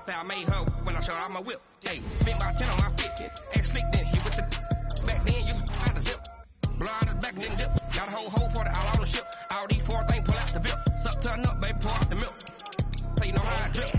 I made her when I showed out my whip. Hey, spent about 10 on my fit. And slick then hit with the back then you had the zip. Blow out the back and then dip. Got a whole party all on the ship. All these four things pull out the bip. Suck turn up, baby, pour out the milk. So you know how I drip.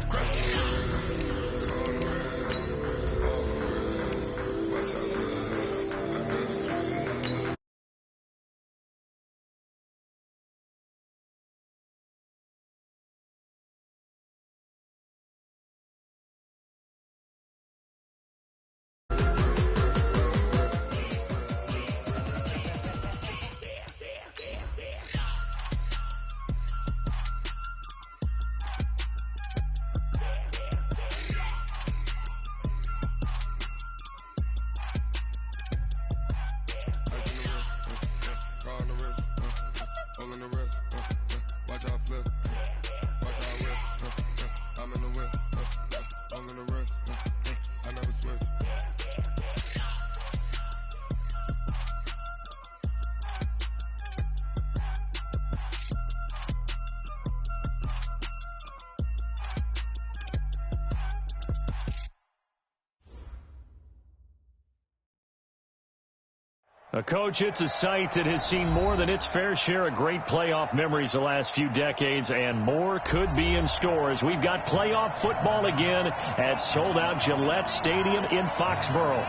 Coach, it's a site that has seen more than its fair share of great playoff memories the last few decades, and more could be in store as we've got playoff football again at sold-out Gillette Stadium in Foxborough.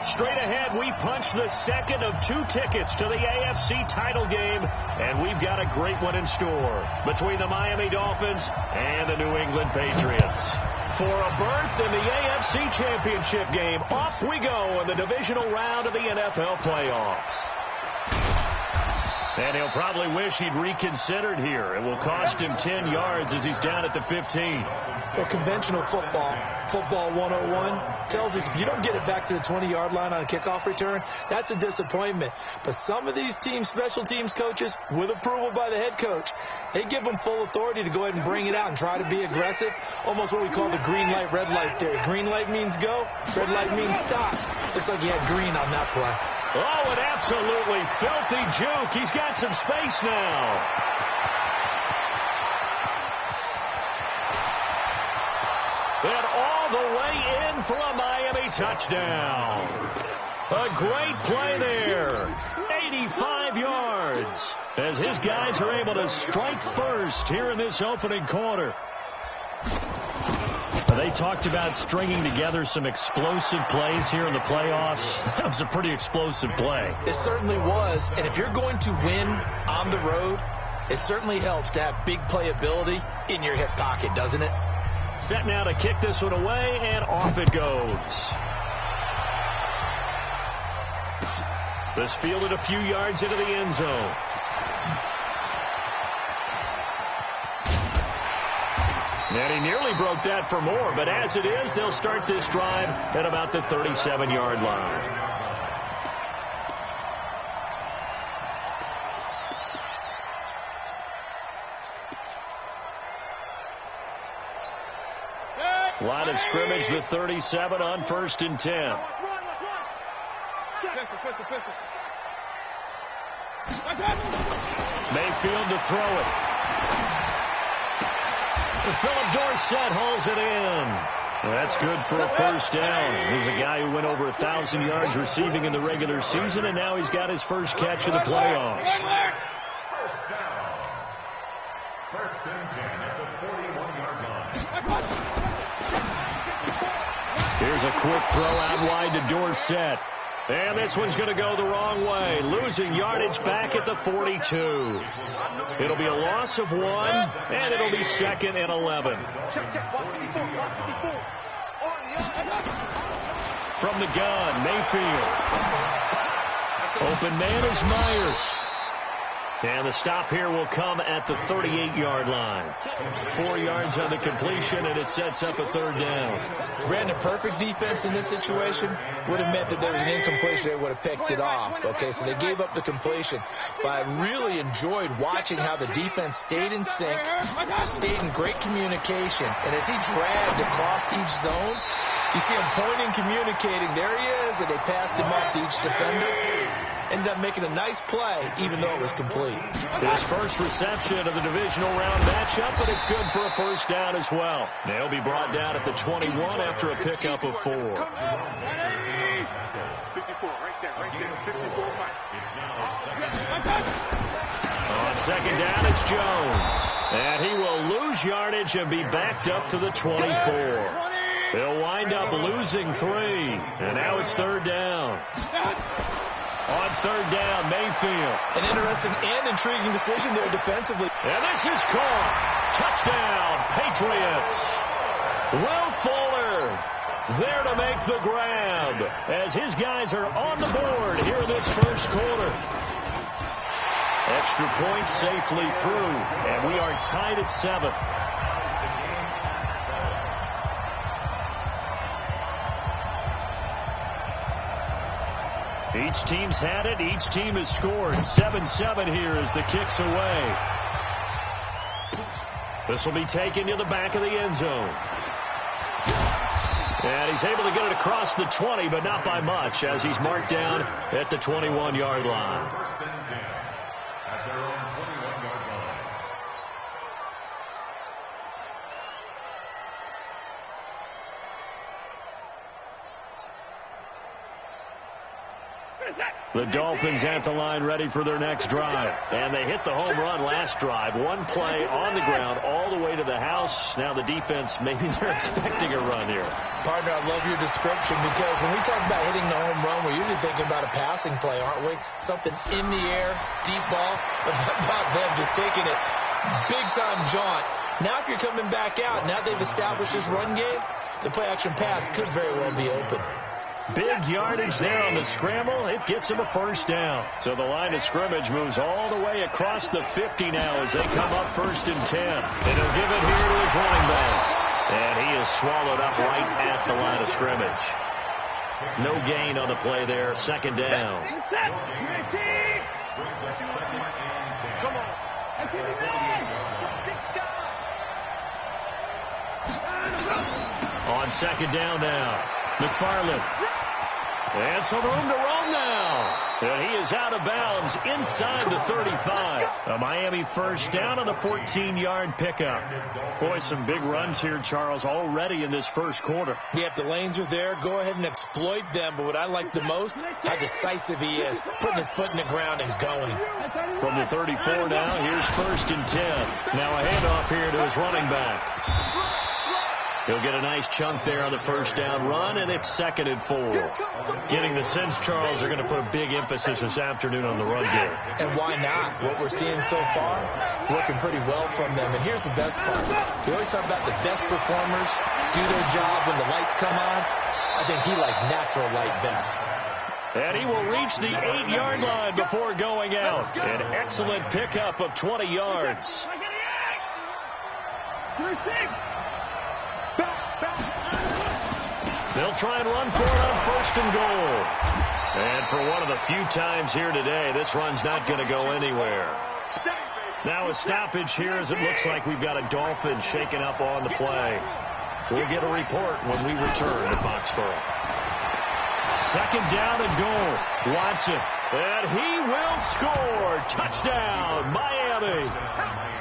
Straight ahead, we punch the second of 2 tickets to the AFC title game, and we've got a great one in store between the Miami Dolphins and the New England Patriots. For a berth in the AFC Championship game, off we go in the divisional round of the NFL playoffs. And he'll probably wish he'd reconsidered here. It will cost him 10 yards as he's down at the 15. Well, conventional football 101, tells us if you don't get it back to the 20-yard line on a kickoff return, that's a disappointment. But some of these teams, special teams coaches, with approval by the head coach, they give them full authority to go ahead and bring it out and try to be aggressive, almost what we call the green light, red light theory. Green light means go, red light means stop. Looks like he had green on that play. Oh, an absolutely filthy juke. He's got some space now. And all the way in for a Miami touchdown. A great play there. 85 yards as his guys are able to strike first here in this opening quarter. They talked about stringing together some explosive plays here in the playoffs. That was a pretty explosive play. It certainly was. And if you're going to win on the road, it certainly helps to have big playability in your hip pocket, doesn't it? Set now to kick this one away, and off it goes. This fielded a few yards into the end zone. And he nearly broke that for more, but as it is, they'll start this drive at about the 37-yard line. Line of scrimmage, the 37 on 1st and 10. Mayfield to throw it. Philip Dorsett hauls it in. Well, that's good for a first down. He's a guy who went over 1,000 yards receiving in the regular season, and now he's got his first catch in the playoffs. First down. 1st and 10 at the 41-yard line. Here's a quick throw out wide to Dorsett. And this one's going to go the wrong way. Losing yardage back at the 42. It'll be a loss of 1, and it'll be 2nd and 11. From the gun, Mayfield. Open man is Myers. And the stop here will come at the 38-yard line. 4 yards on the completion, and it sets up a 3rd down. Brandon, perfect defense in this situation would have meant that there was an incompletion. They would have picked it off. Okay, so they gave up the completion. But I really enjoyed watching how the defense stayed in sync, stayed in great communication. And as he dragged across each zone, you see him pointing, communicating. There he is, and they passed him off to each defender. ended up making a nice play, even though it was complete. His first reception of the divisional round matchup, but it's good for a first down as well. They'll be brought down at the 21 after a pickup of 4. 54, right there, 54. On second down, it's Jones. And he will lose yardage and be backed up to the 24. They'll wind up losing 3. And now it's third down. On third down, Mayfield. An interesting and intriguing decision there defensively. And this is caught. Touchdown, Patriots. Will Fuller there to make the grab as his guys are on the board here in this first quarter. Extra point safely through, and we are tied at 7. Each team's had it. Each team has scored. 7-7 here as the kick's away. This will be taken to the back of the end zone. And he's able to get it across the 20, but not by much, as he's marked down at the 21-yard line. First and 10 at their own 21-yard line. The Dolphins at the line ready for their next drive. And they hit the home run last drive. One play on the ground all the way to the house. Now the defense, maybe they're expecting a run here. Partner, I love your description because when we talk about hitting the home run, we're usually thinking about a passing play, aren't we? Something in the air, deep ball. But how about them just taking it big-time jaunt? Now if you're coming back out, now they've established this run game, the play-action pass could very well be open. Big yardage there on the scramble. It gets him a first down. So the line of scrimmage moves all the way across the 50 now as they come up first and 10. And he'll give it here to his running back. And he is swallowed up right at the line of scrimmage. No gain on the play there. Second down. Come on. On second down now, McFarland. And some room to roam now. And he is out of bounds inside the 35. A Miami first down on the 14-yard pickup. Boy, some big runs here, Charles, already in this first quarter. Yeah, if the lanes are there, go ahead and exploit them. But what I like the most, how decisive he is, putting his foot in the ground and going. From the 34 now, here's first and 10. Now a handoff here to his running back. He'll get a nice chunk there on the first down run, and it's second and 4. Getting the sense, Charles, they're going to put a big emphasis this afternoon on the run game. And why not? What we're seeing so far, working pretty well from them. And here's the best part. We always talk about the best performers do their job when the lights come on. I think he likes natural light best. And he will reach the 8-yard line before going out. An excellent pickup of 20 yards. They'll try and run for it on first and goal. And for one of the few times here today, this run's not going to go anywhere. Now a stoppage here as it looks like we've got a Dolphin shaken up on the play. We'll get a report when we return to Foxborough. Second down and goal. Watson. And he will score. Touchdown, Miami.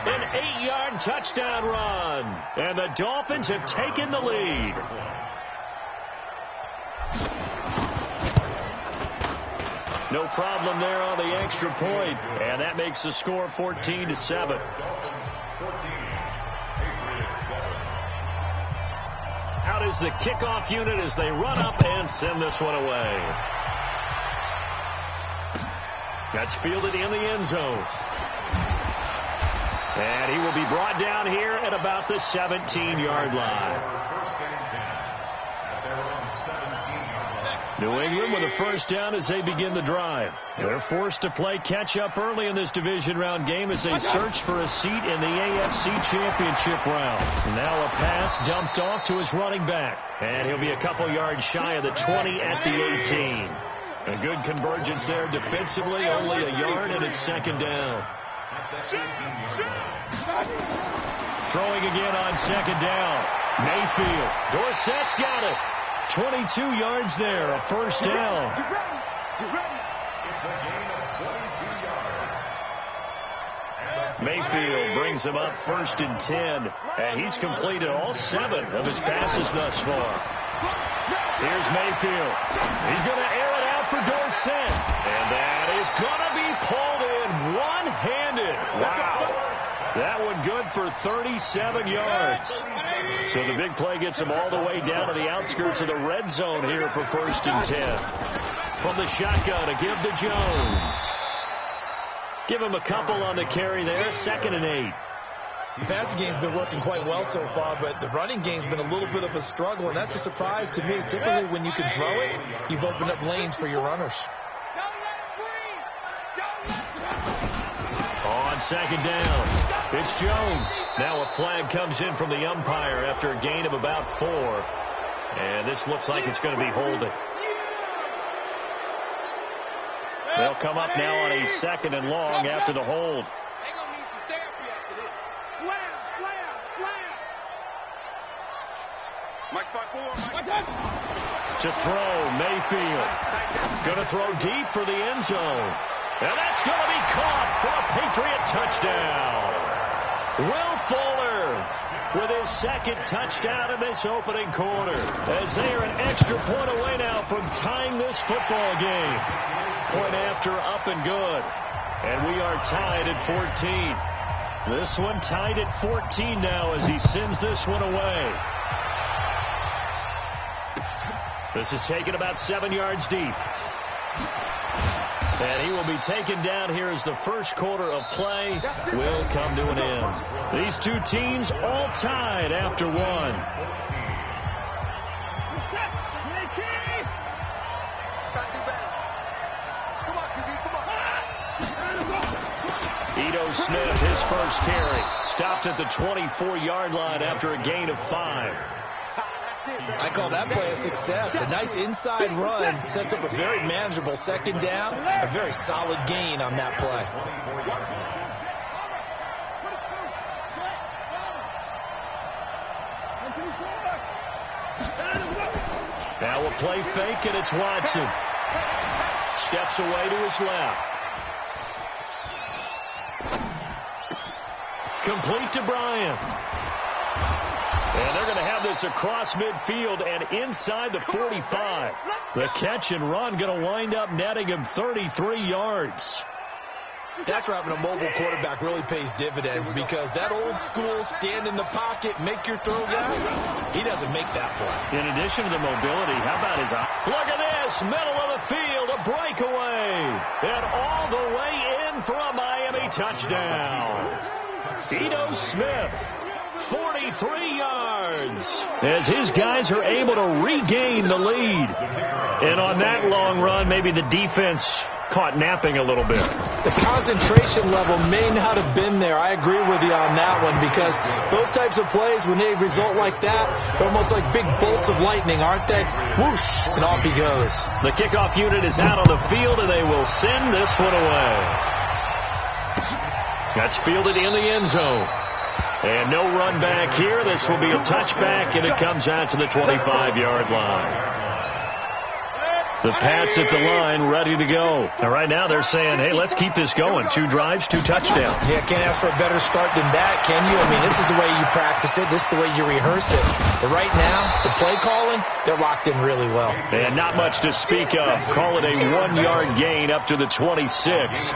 An 8-yard touchdown run. And the Dolphins have taken the lead. No problem there on the extra point. And that makes the score 14-7. Out is the kickoff unit as they run up and send this one away. That's fielded in the end zone. And he will be brought down here at about the 17-yard line. New England with a first down as they begin the drive. They're forced to play catch-up early in this division round game as they search for a seat in the AFC Championship round. Now a pass dumped off to his running back. And he'll be a couple yards shy of the 20 at the 18. A good convergence there defensively, only a yard, and it's second down. Throwing again on second down. Mayfield. Dorsett's got it. 22 yards there, a first down. It's a game Mayfield brings him up 1st and 10, and he's completed all 7 of his passes thus far. Here's Mayfield. He's going to air it out for Dorsett, and that is going to be pulled in one-handed. Wow. That one good for 37 yards. So the big play gets him all the way down to the outskirts of the red zone here for 1st and 10. From the shotgun to give to Jones. Give him a couple on the carry there. 2nd and 8. The passing game's been working quite well so far, but the running game's been a little bit of a struggle, and that's a surprise to me. Typically, when you can throw it, you've opened up lanes for your runners. On 2nd down, it's Jones. Now a flag comes in from the umpire after a gain of about 4. And this looks like it's going to be holding. They'll come up now on a 2nd and long after the hold. They're going to need some therapy after this. Slam, slam, slam. Mike spot 4. Mike. To throw, Mayfield. Going to throw deep for the end zone. And that's going to be caught for a Patriot touchdown. Will Fuller with his 2nd touchdown in this opening quarter, as they are an extra point away now from tying this football game. Point after, up and good. And we are tied at 14. This one tied at 14 now as he sends this one away. This is taken about 7 yards deep. And he will be taken down here as the first quarter of play will come to an end. These two teams all tied after 1. Ito Smith, his first carry, stopped at the 24-yard line after a gain of 5. I call that play a success. A nice inside run sets up a very manageable 2nd down. A very solid gain on that play. Now a play fake, and it's Watson. Steps away to his left. Complete to Bryant. And they're going to have this across midfield and inside the 45. The catch and run going to wind up netting him 33 yards. That's where having a mobile quarterback really pays dividends, because that old school stand in the pocket, make your throw guy, he doesn't make that play. In addition to the mobility, how about his eye? Look at this, middle of the field, a breakaway. And all the way in for a Miami touchdown. Ito Smith. 43 yards as his guys are able to regain the lead. And on that long run, maybe the defense caught napping a little bit. The concentration level may not have been there. I agree with you on that one, because those types of plays, when they result like that, they're almost like big bolts of lightning, aren't they? Whoosh, and off he goes. The kickoff unit is out on the field, and they will send this one away. That's fielded in the end zone. And no run back here. This will be a touchback, and it comes out to the 25-yard line. The Pats at the line, ready to go. And right now they're saying, hey, let's keep this going. 2 drives, 2 touchdowns. Yeah, can't ask for a better start than that, can you? I mean, this is the way you practice it. This is the way you rehearse it. But right now, the play calling, they're locked in really well. And not much to speak of. Call it a 1-yard gain up to the 26.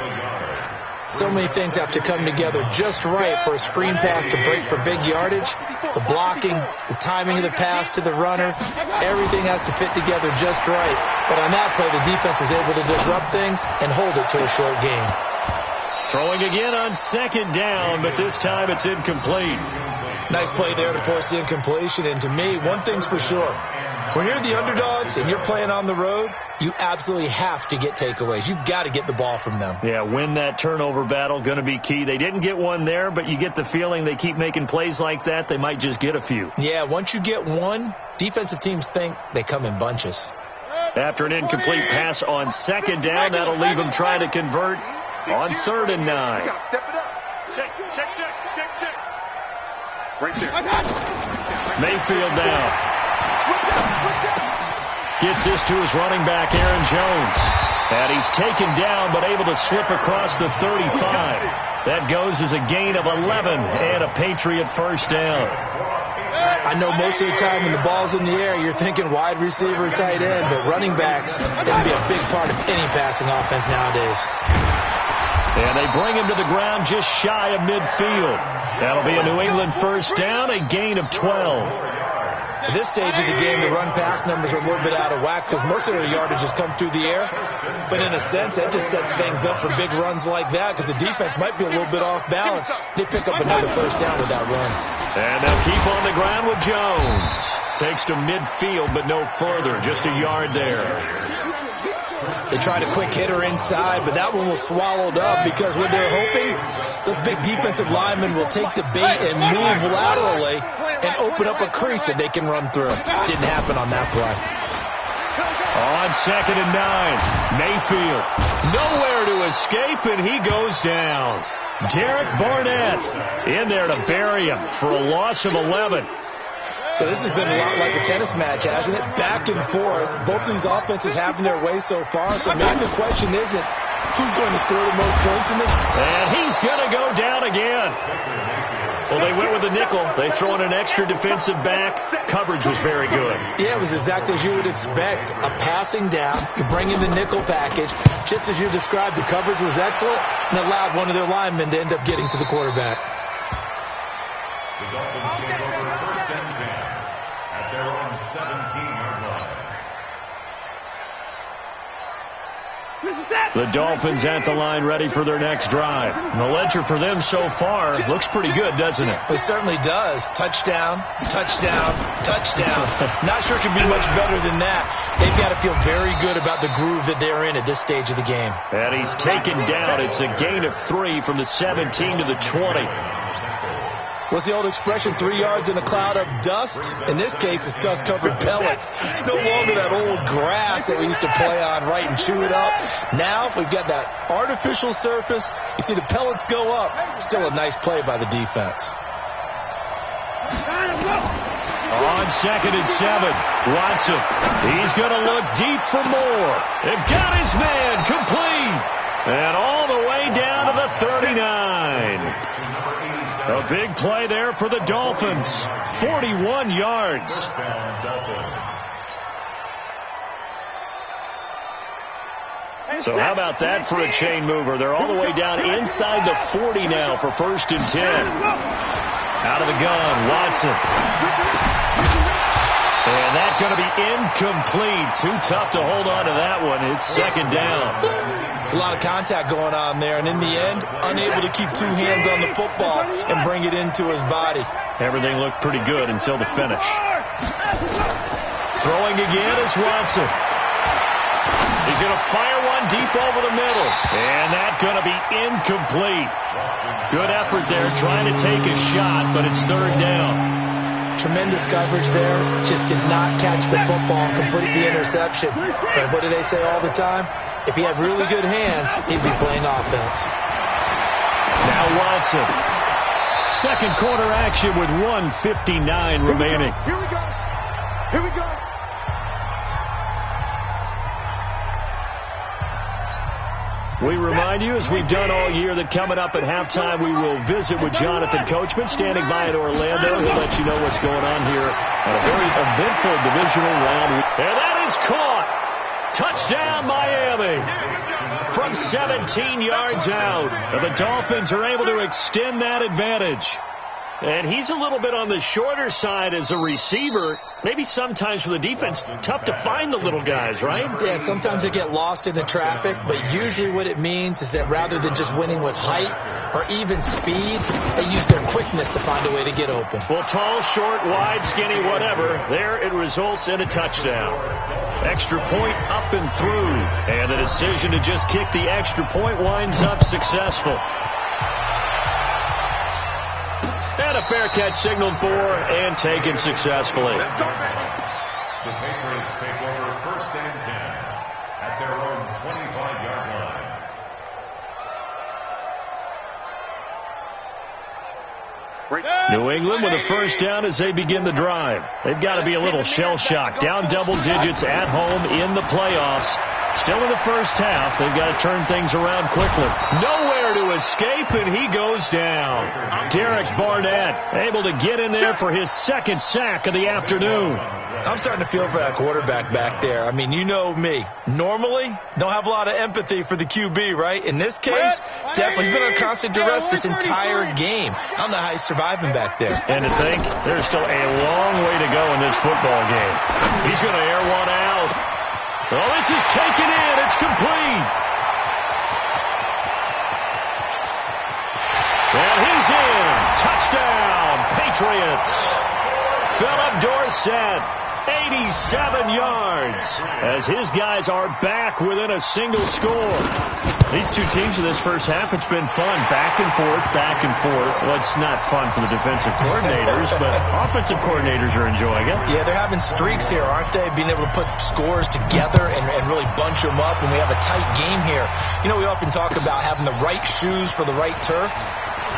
So many things have to come together just right for a screen pass to break for big yardage. The blocking, the timing of the pass to the runner, everything has to fit together just right. But on that play, the defense was able to disrupt things and hold it to a short gain. Throwing again on 2nd down, but this time it's incomplete. Nice play there to force the incompletion. And to me, one thing's for sure. When you're the underdogs and you're playing on the road, you absolutely have to get takeaways. You've got to get the ball from them. Yeah, win that turnover battle, going to be key. They didn't get one there, but you get the feeling they keep making plays like that, they might just get a few. Yeah, once you get one, defensive teams think they come in bunches. After an incomplete pass on 2nd down, that'll leave them trying to convert on 3rd and 9. You got to step it up. Check. Right there. Mayfield now. Gets this to his running back, Aaron Jones. And he's taken down, but able to slip across the 35. That goes as a gain of 11 and a Patriot first down. I know most of the time when the ball's in the air, you're thinking wide receiver, tight end, but running backs, they can be a big part of any passing offense nowadays. And they bring him to the ground just shy of midfield. That'll be a New England first down, a gain of 12. At this stage of the game, the run-pass numbers are a little bit out of whack because most of their yardage has come through the air. But in a sense, that just sets things up for big runs like that because the defense might be a little bit off balance. They pick up another first down with that run. And they'll keep on the ground with Jones. Takes to midfield, but no further. Just a yard there. They tried a quick hitter inside, but that one was swallowed up because what they're hoping, those big defensive linemen will take the bait and move laterally and open up a crease that they can run through. Didn't happen on that play. On 2nd and 9, Mayfield nowhere to escape, and he goes down. Derek Barnett in there to bury him for a loss of 11. So this has been a lot like a tennis match, hasn't it? Back and forth. Both of these offenses having their way so far. So maybe the question isn't who's going to score the most points in this. And he's going to go down again. Well, they went with the nickel. They throw in an extra defensive back. Coverage was very good. Yeah, it was exactly as you would expect. A passing down. You bring in the nickel package. Just as you described, the coverage was excellent and allowed one of their linemen to end up getting to the quarterback. The Dolphins take over 1st and 10 at their own 17-yard line. The Dolphins at the line ready for their next drive. And the ledger for them so far looks pretty good, doesn't it? It certainly does. Touchdown, touchdown, touchdown. Not sure it can be much better than that. They've got to feel very good about the groove that they're in at this stage of the game. And he's taken down. It's a gain of 3 from the 17 to the 20. What's the old expression, 3 yards in a cloud of dust? In this case, it's dust-covered pellets. It's no longer that old grass that we used to play on, right, and chew it up. Now we've got that artificial surface. You see the pellets go up. Still a nice play by the defense. On 2nd and 7, Watson. He's going to look deep for more. They've got his man complete. And all the way down to the 39. A big play there for the Dolphins. 41 yards. So how about that for a chain mover? They're all the way down inside the 40 now for 1st and 10. Out of the gun, Watson. And that's going to be incomplete. Too tough to hold on to that one. It's 2nd down. It's a lot of contact going on there, and in the end, unable to keep 2 hands on the football and bring it into his body. Everything looked pretty good until the finish. Throwing again is Watson. He's going to fire one deep over the middle, and that's going to be incomplete. Good effort there trying to take a shot, but it's 3rd down. Tremendous coverage there. Just did not catch the football and complete the interception. But what do they say all the time? If he had really good hands, he'd be playing offense. Now Watson. 2nd quarter action with 1:59 remaining. Here we go. Here we go. We remind you, as we've done all year, that coming up at halftime, we will visit with Jonathan Coachman, standing by in Orlando. He'll let you know what's going on here at a very eventful divisional round. And that is caught. Touchdown, Miami. From 17 yards out. And the Dolphins are able to extend that advantage. And he's a little bit on the shorter side as a receiver. Maybe sometimes for the defense, tough to find the little guys, right? Yeah, sometimes they get lost in the traffic, but usually what it means is that rather than just winning with height or even speed, they use their quickness to find a way to get open. Well, tall, short, wide, skinny, whatever, there it results in a touchdown. Extra point up and through. And the decision to just kick the extra point winds up successful. And a fair catch signaled for and taken successfully. The Patriots take over 1st and 10 at their own 25-yard line. New England with a first down as they begin the drive. They've got to be a little shell-shocked. Down double digits at home in the playoffs. Still in the first half. They've got to turn things around quickly. Nowhere to escape, and he goes down. Derek Barnett able to get in there for his second sack of the afternoon. I'm starting to feel for that quarterback back there. I mean, you know me. Normally, don't have a lot of empathy for the QB, right? In this case, definitely he's been on constant duress this entire game. I don't know how he's surviving back there. And to think, there's still a long way to go in this football game. He's going to air one out. Oh, this is taken in. It's complete. And he's in. Touchdown, Patriots. Philip Dorsett, 87 yards, as his guys are back within a single score. These two teams in this first half, it's been fun. Back and forth, back and forth. Well, it's not fun for the defensive coordinators, but offensive coordinators are enjoying it. Yeah, they're having streaks here, aren't they? Being able to put scores together and really bunch them up when we have a tight game here. You know, we often talk about having the right shoes for the right turf.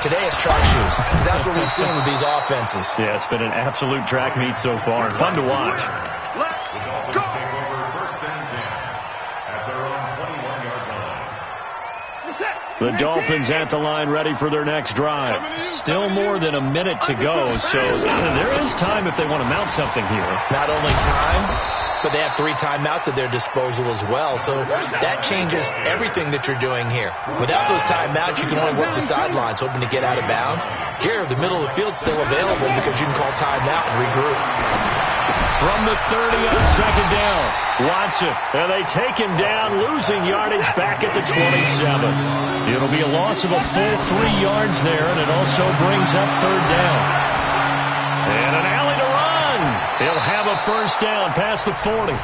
Today it's track shoes. That's what we've seen with these offenses. Yeah, it's been an absolute track meet so far. Fun to watch. The Dolphins take over first and 10 at their own 21-yard line. The Dolphins at the line ready for their next drive. Still more than a minute to go, so there is time if they want to mount something here. Not only time, but they have 3 timeouts at their disposal as well. So that changes everything that you're doing here. Without those timeouts, you can only work the sidelines, hoping to get out of bounds. Here, the middle of the field's still available because you can call timeout and regroup. From the 30 on second down, Watson, and they take him down, losing yardage back at the 27. It'll be a loss of a full 3 yards there, and it also brings up third down. And an alley to run. He'll have a first down past the 40.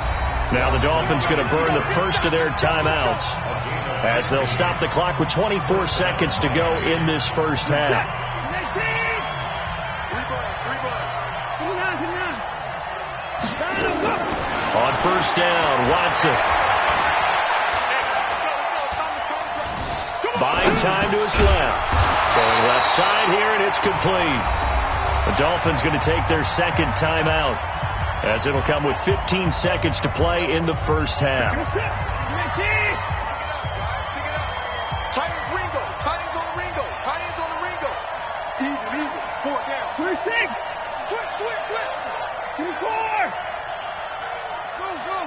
Now the Dolphins going to burn the first of their timeouts as they'll stop the clock with 24 seconds to go in this first half. On first down, Watson. Buying time to his left. Going left side here, and it's complete. The Dolphins going to take their second timeout as it'll come with 15 seconds to play in the first half. Tight ends on the Ringo. Easy. 4 down. 26. Switch. 2-4. Go.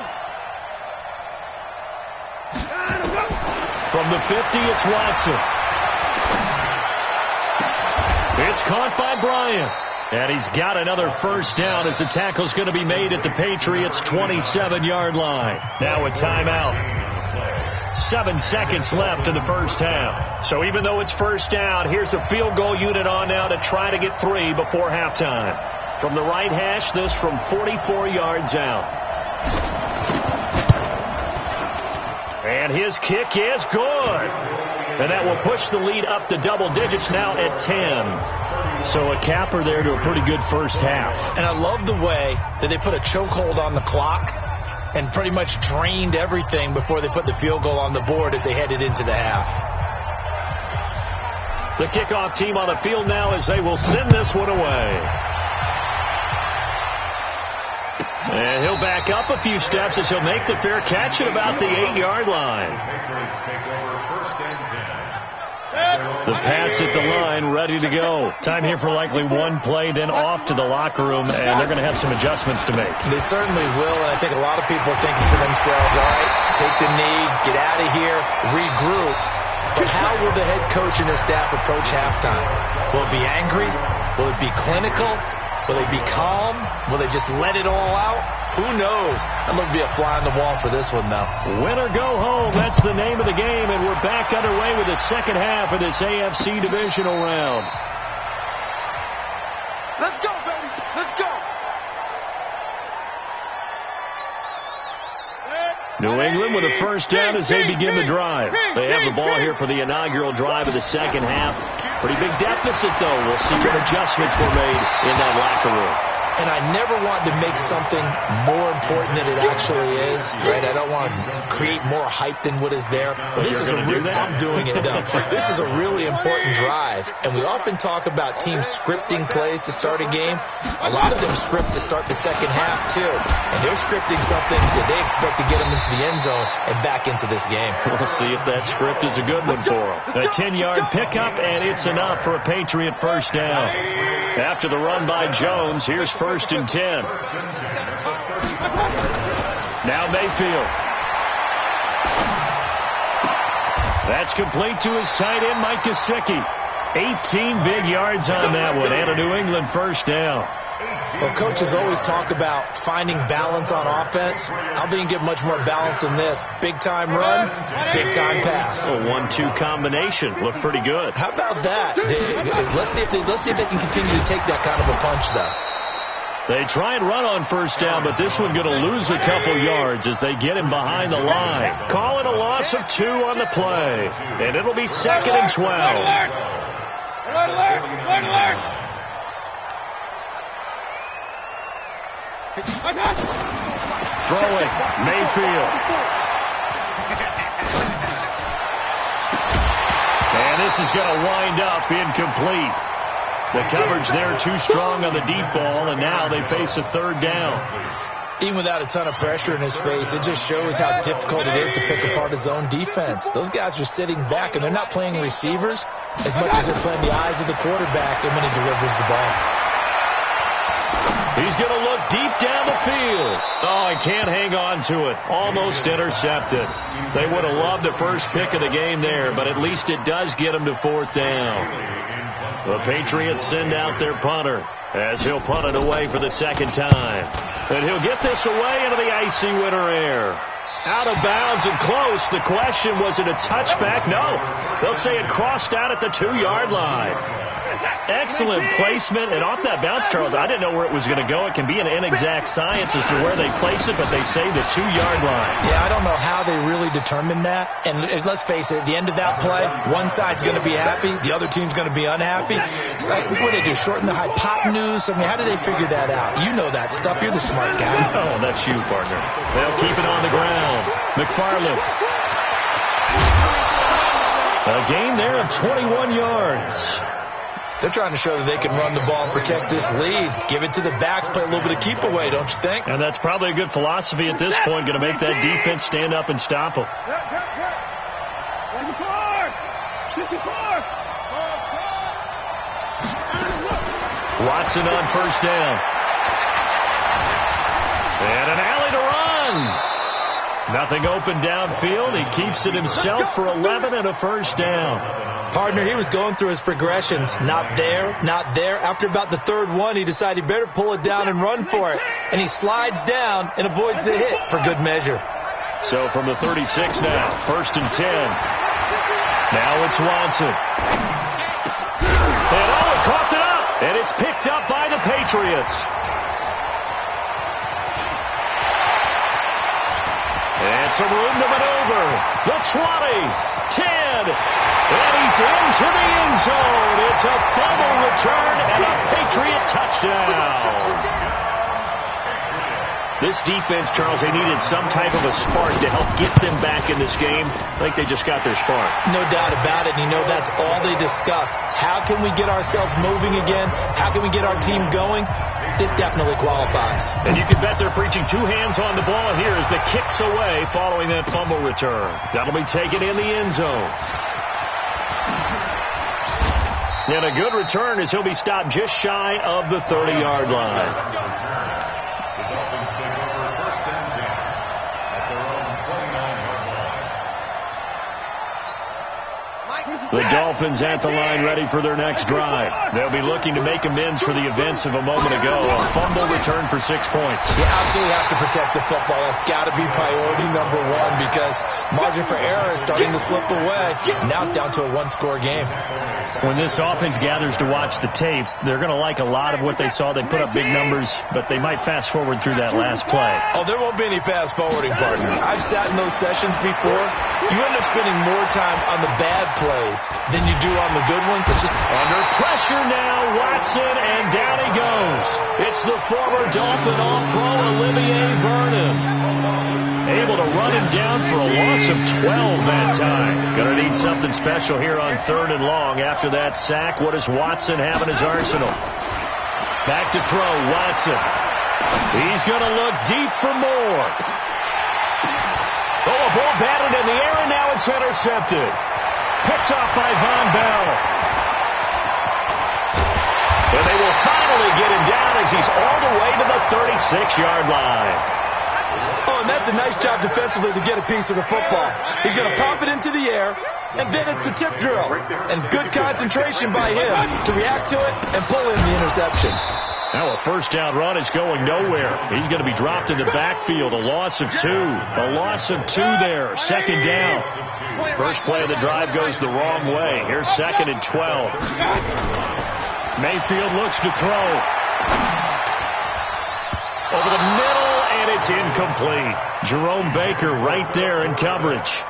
From the 50, it's Watson. It's caught by Bryant. And he's got another first down as the tackle's going to be made at the Patriots' 27-yard line. Now a timeout. 7 seconds left in the first half. So even though it's first down, here's the field goal unit on now to try to get 3 before halftime. From the right hash, this from 44 yards out. And his kick is good. And that will push the lead up to double digits now at 10. So a capper there to a pretty good first half. And I love the way that they put a chokehold on the clock and pretty much drained everything before they put the field goal on the board as they headed into the half. The kickoff team on the field now as they will send this one away. And he'll back up a few steps as he'll make the fair catch at about the 8-yard line. The Pats at the line, ready to go. Time here for likely one play, then off to the locker room, and they're going to have some adjustments to make. They certainly will, and I think a lot of people are thinking to themselves, all right, take the knee, get out of here, regroup. But how will the head coach and his staff approach halftime? Will it be angry? Will it be clinical? Will they be calm? Will they just let it all out? Who knows? I'm going to be a fly on the wall for this one, though. Win or go home, that's the name of the game, and we're back underway with the second half of this AFC divisional round. Let's go, baby. Let's go. New England with a first down as they begin the drive. They have the ball here for the inaugural drive of the second half. Pretty big deficit, though. We'll see what adjustments were made in that locker room. and I never want to make something more important than it actually is, right? I don't want to create more hype than what is there. Well, I'm doing it, though. This is a really important drive, and we often talk about teams scripting plays to start a game. A lot of them script to start the second half, too, and they're scripting something that they expect to get them into the end zone and back into this game. We'll see if that script is a good one for them. A 10-yard pickup, and it's enough for a Patriot first down. After the run by Jones, here's 1st and 10. Now Mayfield. That's complete to his tight end, Mike Gesicki. 18 big yards on that one, and a New England first down. Well, coaches always talk about finding balance on offense. I don't think you get much more balance than this. Big-time run, big-time pass. A 1-2 combination. Looked pretty good. How about that? Let's see if they can continue to take that kind of a punch, though. They try and run on first down, but this one going to lose a couple yards as they get him behind the line. Call it a loss of 2 on the play, and it'll be 2nd and 12. Throwing, Mayfield. And this is going to wind up incomplete. The coverage there too strong on the deep ball, and now they face a 3rd down. Even without a ton of pressure in his face, it just shows how difficult it is to pick apart his own defense. Those guys are sitting back, and they're not playing receivers as much as they're playing the eyes of the quarterback and when he delivers the ball. He's going to look deep down the field. Oh, he can't hang on to it. Almost intercepted. They would have loved the first pick of the game there, but at least it does get him to 4th down. The Patriots send out their punter as he'll punt it away for the 2nd time. And he'll get this away into the icy winter air. Out of bounds and close. The question, was it a touchback? No. They'll say it crossed out at the 2-yard line. Excellent placement, and off that bounce, Charles, I didn't know where it was going to go. It can be an inexact science as to where they place it, but they say the 2-yard line. Yeah, I don't know how they really determined that. And let's face it, at the end of that play, one side's going to be happy, the other team's going to be unhappy. It's like, what do they do, shorten the hypotenuse? I mean, how do they figure that out? You know that stuff. You're the smart guy. Oh, that's you, partner. They'll keep it on the ground. McFarland. A gain there of 21 yards. They're trying to show that they can run the ball and protect this lead. Give it to the backs, play a little bit of keep away, don't you think? And that's probably a good philosophy at this point, going to make that defense stand up and stop them. Watson on first down. And an alley to run. Nothing open downfield. He keeps it himself for 11 and a first down. Partner, he was going through his progressions. Not there, not there. After about the 3rd one, he decided he better pull it down and run for it. And he slides down and avoids the hit for good measure. So from the 36 now, 1st and 10. Now it's Watson. And he coughed it up. And it's picked up by the Patriots. And some room to maneuver. The 20, 10, and he's into the end zone. It's a fumble return and a Patriot touchdown. This defense, Charles, they needed some type of a spark to help get them back in this game. I think they just got their spark. No doubt about it. You know, that's all they discussed. How can we get ourselves moving again? How can we get our team going? This definitely qualifies. And you can bet they're preaching 2 hands on the ball here as the kick's away following that fumble return. That'll be taken in the end zone. And a good return as he'll be stopped just shy of the 30-yard line. The Dolphins at the line ready for their next drive. They'll be looking to make amends for the events of a moment ago. A fumble return for 6 points. You absolutely have to protect the football. That's got to be priority number 1 because margin for error is starting to slip away. Now it's down to a 1-score game. When this offense gathers to watch the tape, they're going to like a lot of what they saw. They put up big numbers, but they might fast forward through that last play. Oh, there won't be any fast forwarding, partner. I've sat in those sessions before. You end up spending more time on the bad play plays than you do on the good ones. It's just under pressure now, Watson, and down he goes. It's the former Dolphin All-Pro Olivier Vernon. Able to run him down for a loss of 12 that time. Going to need something special here on 3rd and long. After that sack, what does Watson have in his arsenal? Back to throw, Watson. He's going to look deep for more. Oh, a ball batted in the air, and now it's intercepted. Picked off by Von Bell. And they will finally get him down as he's all the way to the 36-yard line. Oh, and that's a nice job defensively to get a piece of the football. He's going to pop it into the air, and then it's the tip drill. And good concentration by him to react to it and pull in the interception. Now a first down run is going nowhere. He's going to be dropped in the backfield. A loss of 2. A loss of 2 there. 2nd down. First play of the drive goes the wrong way. Here's 2nd and 12. Mayfield looks to throw. Over the middle, and it's incomplete. Jerome Baker right there in coverage.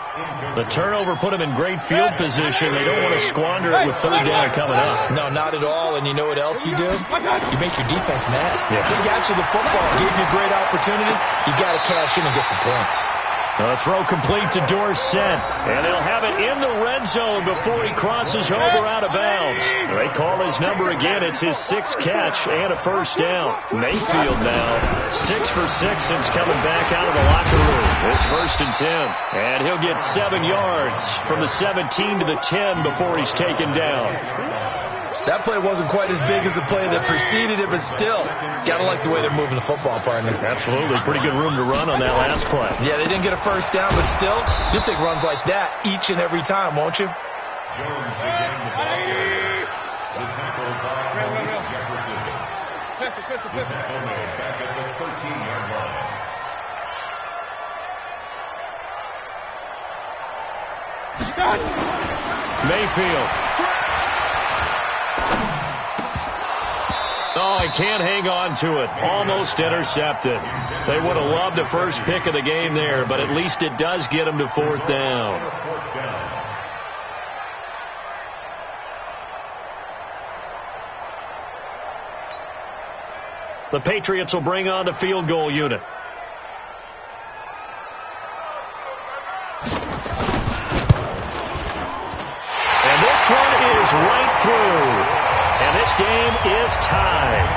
The turnover put him in great field position. They don't want to squander it with 3rd down coming up. No, not at all. And you know what else you do? You make your defense mad. Yeah. They got you the football, gave you a great opportunity. You got to cash in and get some points. The throw complete to Dorsett, and they'll have it in the red zone before he crosses over out of bounds. They call his number again. It's his 6th catch and a first down. Mayfield now 6 for 6 since coming back out of the locker room. It's 1st and 10, and he'll get 7 yards from the 17 to the 10 before he's taken down. That play wasn't quite as big as the play that preceded it, but still, got to like the way they're moving the football, partner. Absolutely. Pretty good room to run on that last play. Yeah, they didn't get a first down, but still, you'll take runs like that each and every time, won't you? Jones again the ball carrier. The tackle by Jefferson. The tackle made back at the 13-yard line. Mayfield. Oh, he can't hang on to it. Almost intercepted. They would have loved the first pick of the game there, but at least it does get him to 4th down. The Patriots will bring on the field goal unit. And this one is right through. And this game is tied.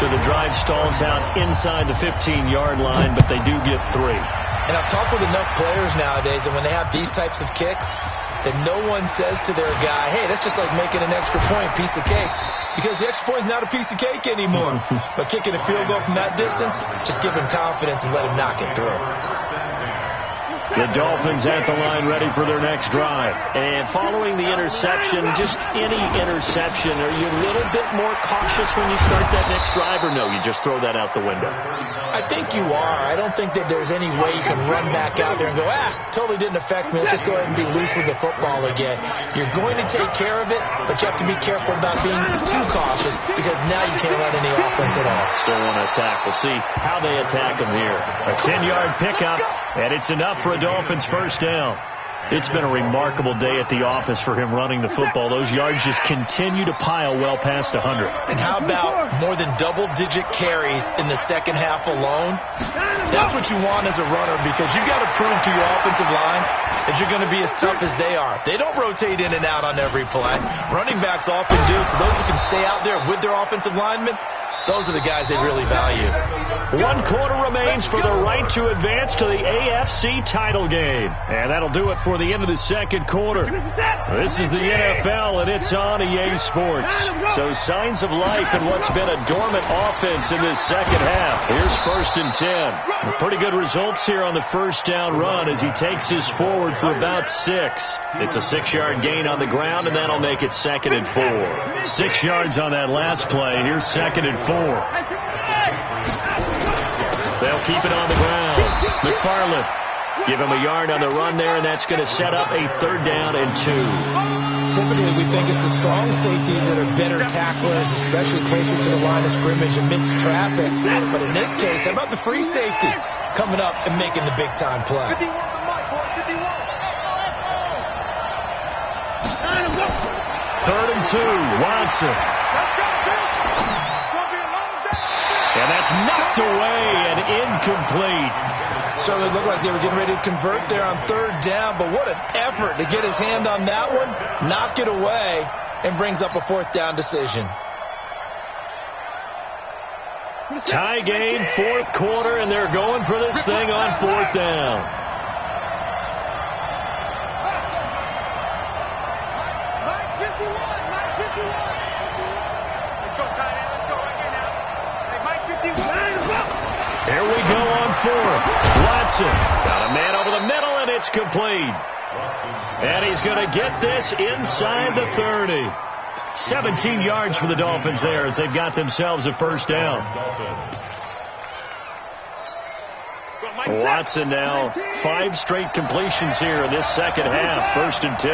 So the drive stalls out inside the 15-yard line, but they do get 3. And I've talked with enough players nowadays, and when they have these types of kicks, that no one says to their guy, hey, that's just like making an extra point, piece of cake. Because the extra point is not a piece of cake anymore. But kicking a field goal from that distance, just give him confidence and let him knock it through. The Dolphins at the line ready for their next drive. And following the interception, just any interception, are you a little bit more cautious when you start that next drive, or no, you just throw that out the window? I think you are. I don't think that there's any way you can run back out there and go, totally didn't affect me. Let's just go ahead and be loose with the football again. You're going to take care of it, but you have to be careful about being too cautious because now you can't run any offense at all. Still want to attack. We'll see how they attack him here. A 10-yard pickup, and it's enough for a Dolphins first down. It's been a remarkable day at the office for him running the football. Those yards just continue to pile well past 100. And how about more than double-digit carries in the second half alone? That's what you want as a runner because you've got to prove to your offensive line that you're going to be as tough as they are. They don't rotate in and out on every play. Running backs often do, so those who can stay out there with their offensive linemen, those are the guys they really value. 1 quarter remains for the right to advance to the AFC title game. And that'll do it for the end of the second quarter. This is the NFL, and it's on EA Sports. So signs of life in what's been a dormant offense in this second half. Here's 1st and 10. Pretty good results here on the first down run as he takes this forward for about 6. It's a 6-yard gain on the ground, and that'll make it 2nd and 4. 6 yards on that last play. Here's 2nd and 4. They'll keep it on the ground. McFarland give him a yard on the run there, and that's going to set up a 3rd down and 2. Typically, we think it's the strong safeties that are better tacklers, especially closer to the line of scrimmage amidst traffic. But in this case, how about the free safety coming up and making the big-time play? 3rd and 2. Watson. And that's knocked away and incomplete. Certainly looked like they were getting ready to convert there on 3rd down, but what an effort to get his hand on that one, knock it away, and brings up a 4th down decision. Tie game, 4th quarter, and they're going for this thing on 4th down. Here we go on 4th. Watson got a man over the middle, and it's complete. And he's going to get this inside the 30. 17 yards for the Dolphins there as they've got themselves a 1st down. Watson now 5 straight completions here in this 2nd half. 1st and 10.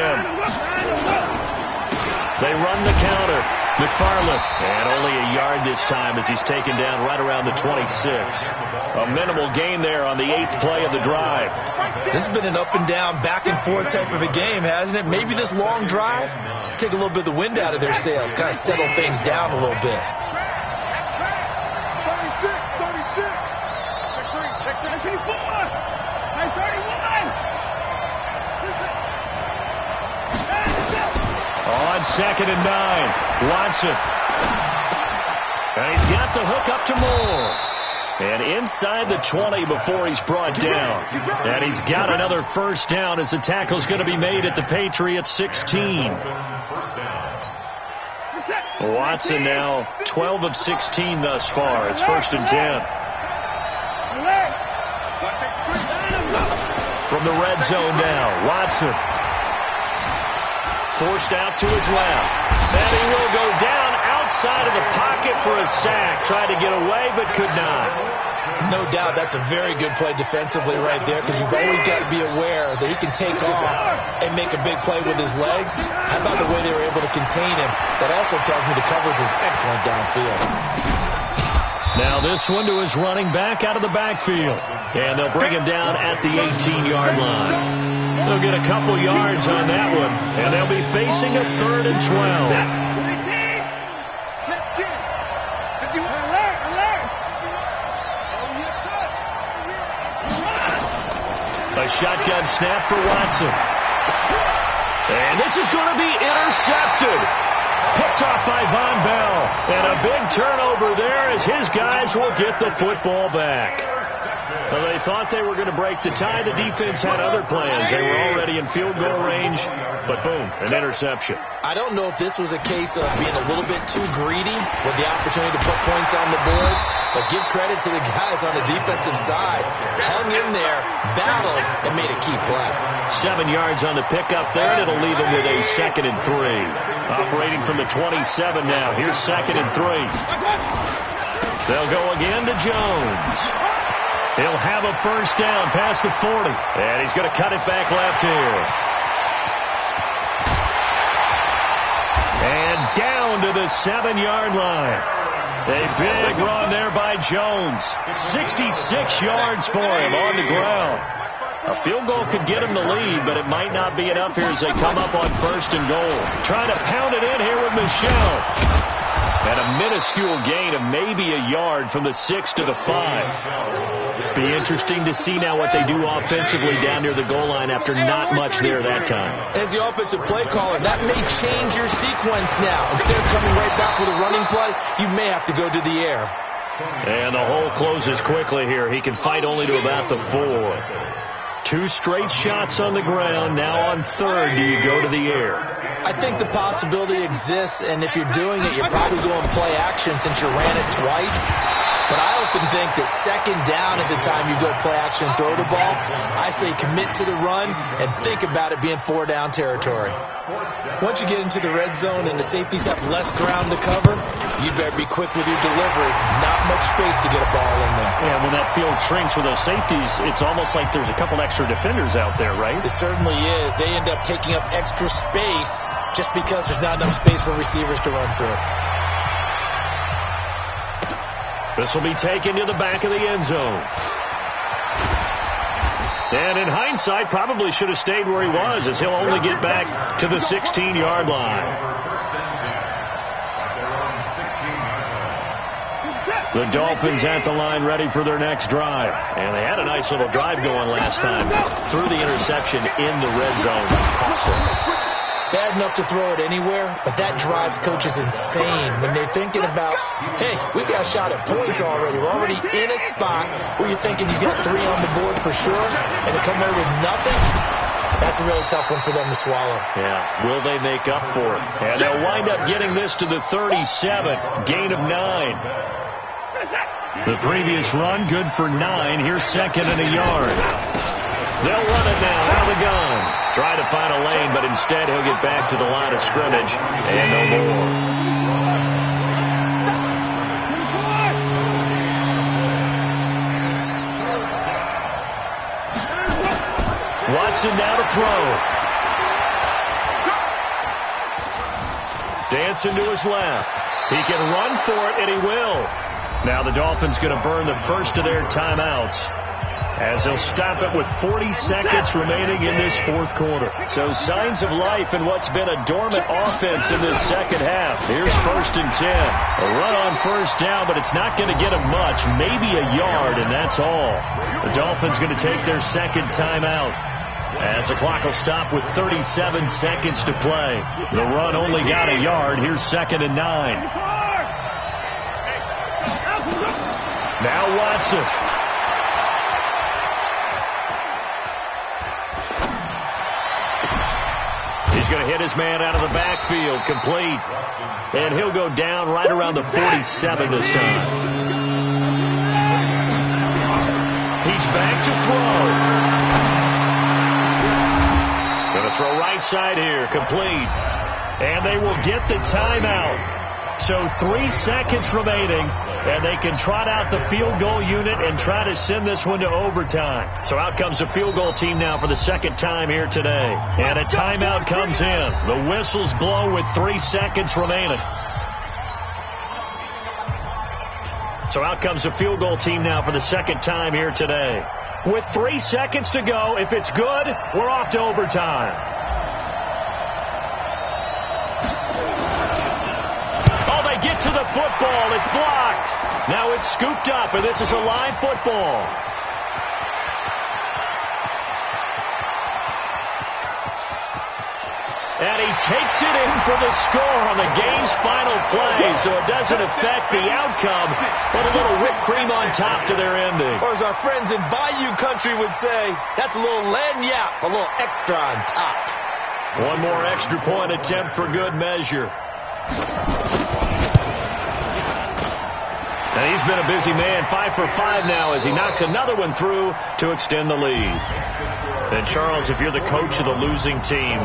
They run the counter. McFarland, and only a yard this time as he's taken down right around the 26. A minimal gain there on the 8th play of the drive. This has been an up and down, back and forth type of a game, hasn't it? Maybe this long drive, take a little bit of the wind out of their sails, kind of settle things down a little bit. 36. Check 34. 931. On 2nd and 9, Watson. And he's got the hook up to Moore. And inside the 20 before he's brought down. And he's got another 1st down as the tackle's going to be made at the Patriots 16. Watson now 12 of 16 thus far. It's 1st and 10. From the red zone now, Watson. Forced out to his left. And he will go down outside of the pocket for a sack. Tried to get away, but could not. No doubt that's a very good play defensively right there, because you've always got to be aware that he can take off and make a big play with his legs. How about the way they were able to contain him? That also tells me the coverage was excellent downfield. Now this one to his running back out of the backfield. And they'll bring him down at the 18-yard line. They'll get a couple yards on that one, and they'll be facing a 3rd and 12. A shotgun snap for Watson. And this is going to be intercepted. Picked off by Von Bell. And a big turnover there as his guys will get the football back. Well, they thought they were going to break the tie. The defense had other plans. They were already in field goal range, but boom, an interception. I don't know if this was a case of being a little bit too greedy with the opportunity to put points on the board, but give credit to the guys on the defensive side. Hung in there, battled, and made a key play. 7 yards on the pickup there, and it'll leave them with a 2nd and 3. Operating from the 27 now. Here's 2nd and 3. They'll go again to Jones. He'll have a 1st down past the 40. And he's going to cut it back left here. And down to the 7-yard line. A big run there by Jones. 66 yards for him on the ground. A field goal could get him the lead, but it might not be enough here as they come up on 1st and goal. Trying to pound it in here with Michel. And a minuscule gain of maybe a yard from the 6 to the 5. Be interesting to see now what they do offensively down near the goal line after not much there that time. As the offensive play caller, that may change your sequence now. Instead of coming right back with a running play, you may have to go to the air. And the hole closes quickly here. He can fight only to about the 4. 2 straight shots on the ground. Now on 3rd, do you go to the air? I think the possibility exists, and if you're doing it, you're probably going play action since you ran it twice. But I often think that 2nd down is the time you go play action and throw the ball. I say commit to the run and think about it being 4-down territory. Once you get into the red zone and the safeties have less ground to cover, you better be quick with your delivery. Not much space to get a ball in there. Yeah, when that field shrinks with those safeties, it's almost like there's a couple extra defenders out there, right? It certainly is. They end up taking up extra space just because there's not enough space for receivers to run through. This will be taken to the back of the end zone. And in hindsight, probably should have stayed where he was, as he'll only get back to the 16-yard line. The Dolphins at the line ready for their next drive. And they had a nice little drive going last time. Threw the interception in the red zone. Bad enough to throw it anywhere, but that drives coaches insane when they're thinking about, hey, we got a shot at points already. We're already in a spot where you're thinking you got 3 on the board for sure, and to come away with nothing, that's a really tough one for them to swallow. Yeah, will they make up for it? And they'll wind up getting this to the 37, gain of 9. The previous run, good for 9. Here's second and a yard. They'll run it now out of the gun. Try to find a lane, but instead he'll get back to the line of scrimmage and no more. Watson now to throw. Dancing to his left. He can run for it, and he will. Now the Dolphins going to burn the first of their timeouts as they'll stop it with 40 seconds remaining in this fourth quarter. So signs of life in what's been a dormant offense in this second half. Here's 1st and 10. A run on first down, but it's not going to get them much. Maybe a yard, and that's all. The Dolphins going to take their second timeout as the clock will stop with 37 seconds to play. The run only got a yard. Here's 2nd and 9. Now Watson. He's going to hit his man out of the backfield, complete. And he'll go down right around the 47 this time. He's back to throw. Going to throw right side here, complete. And they will get the timeout. So 3 seconds remaining, and they can trot out the field goal unit and try to send this one to overtime. So out comes the field goal team now for the second time here today. And a timeout comes in. The whistles blow with 3 seconds remaining. So out comes the field goal team now for the second time here today. With 3 seconds to go, if it's good, we're off to overtime. Get to the football. It's blocked. Now it's scooped up, and this is a live football. And he takes it in for the score on the game's final play, so it doesn't affect the outcome, but a little whipped cream on top to their ending. Or as our friends in Bayou Country would say, that's a little lagniappe, a little extra on top. One more extra point attempt for good measure. And he's been a busy man, 5 for 5 now as he knocks another one through to extend the lead. And Charles, if you're the coach of the losing team,